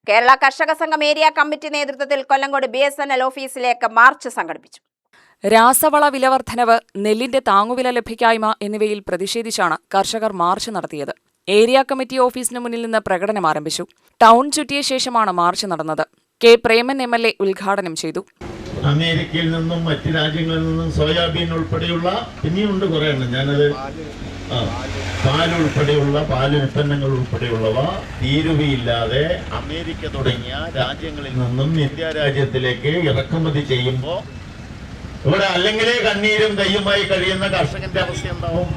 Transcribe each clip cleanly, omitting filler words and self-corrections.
കേരള കർഷക സംഘം area committee നേതൃത്വത്തിൽ കൊല്ലങ്കോട് BSNL ഓഫീസിലേക്ക് മാർച്ച് സംഘടിപ്പിച്ചു. രാസവള വിലവർദ്ധനവ്, നെല്ലിന്റെ താങ്ങുവില ലഭിക്കായ്മ എന്നിവയിൽ പ്രതിഷേധിച്ചാണ് കർഷകർ മാർച്ച് നടത്തിയത്. ഏരിയ കമ്മിറ്റി ഓഫീസിന് മുന്നിൽ നിന്ന് പ്രകടനം ആരംഭിച്ചു. ടൗൺ ചുറ്റിയ ശേഷമാണ് മാർച്ച് നടന്നത്. കെ പ്രേമൻ MLA ഉദ്ഘാടനം ചെയ്തു. അമേരിക്കയിൽ നിന്നും മറ്റ് രാജ്യങ്ങളിൽ നിന്നും സോയാബീൻ ഉൾപ്പെടെയുള്ള പിന്നെയുണ്ട് കുറേ എണ്ണം, ഞാനത് പാലുൾപ്പെടെയുള്ള പാലുൽപ്പന്നങ്ങൾ ഉൾപ്പെടെയുള്ളവ തീരുവയില്ലാതെ അമേരിക്ക തുടങ്ങിയ രാജ്യങ്ങളിൽ നിന്നും ഇന്ത്യ രാജ്യത്തിലേക്ക് ഇറക്കുമതി ചെയ്യുമ്പോൾ ഇവിടെ അല്ലെങ്കിലേ കണ്ണീരും കയ്യുമായി കഴിയുന്ന കർഷകന്റെ അവസ്ഥ എന്താവും?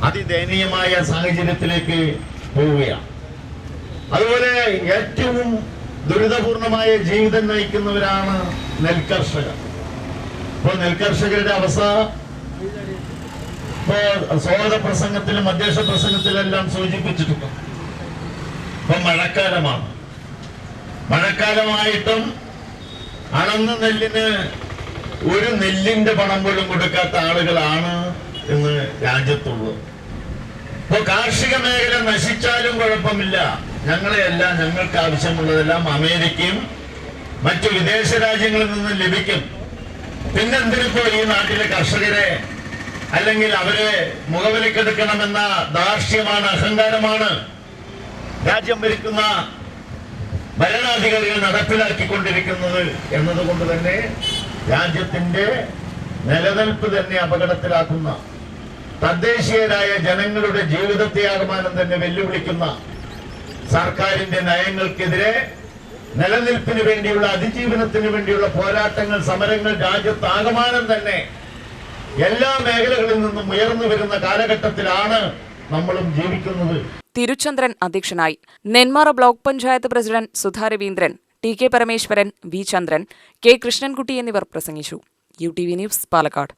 അതിദയനീയമായ സാഹചര്യത്തിലേക്ക് പോവുകയാണ്. അതുപോലെ ഏറ്റവും ദുരിതപൂർണമായ ജീവിതം നയിക്കുന്നവരാണ് നെൽകർഷകർ. ഇപ്പോൾ നെൽകർഷകരുടെ അവസ്ഥ സ്വാഗത പ്രസംഗത്തിലും അധ്യക്ഷ പ്രസംഗത്തിലെല്ലാം സൂചിപ്പിച്ചിട്ടുണ്ട്. ഇപ്പൊ മഴക്കാലമാണ്. മഴക്കാലമായിട്ടും അളന്ന നെല്ലിന് ഒരു നെല്ലിന്റെ പണം പോലും കൊടുക്കാത്ത ആളുകളാണ് ഇന്ന് രാജ്യത്തുള്ളത്. ഇപ്പൊ കാർഷിക മേഖല നശിച്ചാലും കുഴപ്പമില്ല, ഞങ്ങളെയെല്ലാം ഞങ്ങൾക്ക് ആവശ്യമുള്ളതെല്ലാം അമേരിക്കയും മറ്റു വിദേശ രാജ്യങ്ങളിൽ നിന്ന് ലഭിക്കും. പിന്നെന്തിനിപ്പോ ഈ നാട്ടിലെ കർഷകരെ അല്ലെങ്കിൽ അവരെ മുഖവിലക്കെടുക്കണമെന്ന ധാർഷ്ട്യമാണ്, അഹങ്കാരമാണ് രാജ്യം ഭരിക്കുന്ന ഭരണാധികാരികൾ നടപ്പിലാക്കിക്കൊണ്ടിരിക്കുന്നത് എന്നതുകൊണ്ട് തന്നെ രാജ്യത്തിന്റെ നിലനിൽപ്പ് തന്നെ അപകടത്തിലാക്കുന്ന, തദ്ദേശീയരായ ജനങ്ങളുടെ ജീവിതത്തെ ആകമാനം തന്നെ വെല്ലുവിളിക്കുന്ന സർക്കാരിന്റെ നയങ്ങൾക്കെതിരെ നിലനിൽപ്പിന് വേണ്ടിയുള്ള, അതിജീവനത്തിന് വേണ്ടിയുള്ള പോരാട്ടങ്ങൾ, സമരങ്ങൾ രാജ്യത്താകമാനം തന്നെ എല്ലാ മേഖലകളിൽ നിന്നും ഉയർന്നു വരുന്ന കാലഘട്ടത്തിലാണ് നമ്മളും ജീവിക്കുന്നത്. തിരുചന്ദ്രൻ അധ്യക്ഷനായി. Nenmara block panchayat president Sudha Raveendran, TK Parameswaran, V ചന്ദ്രൻ, K കൃഷ്ണൻകുട്ടി എന്നിവർ പ്രസംഗിച്ചു. UTV news, Palakkad.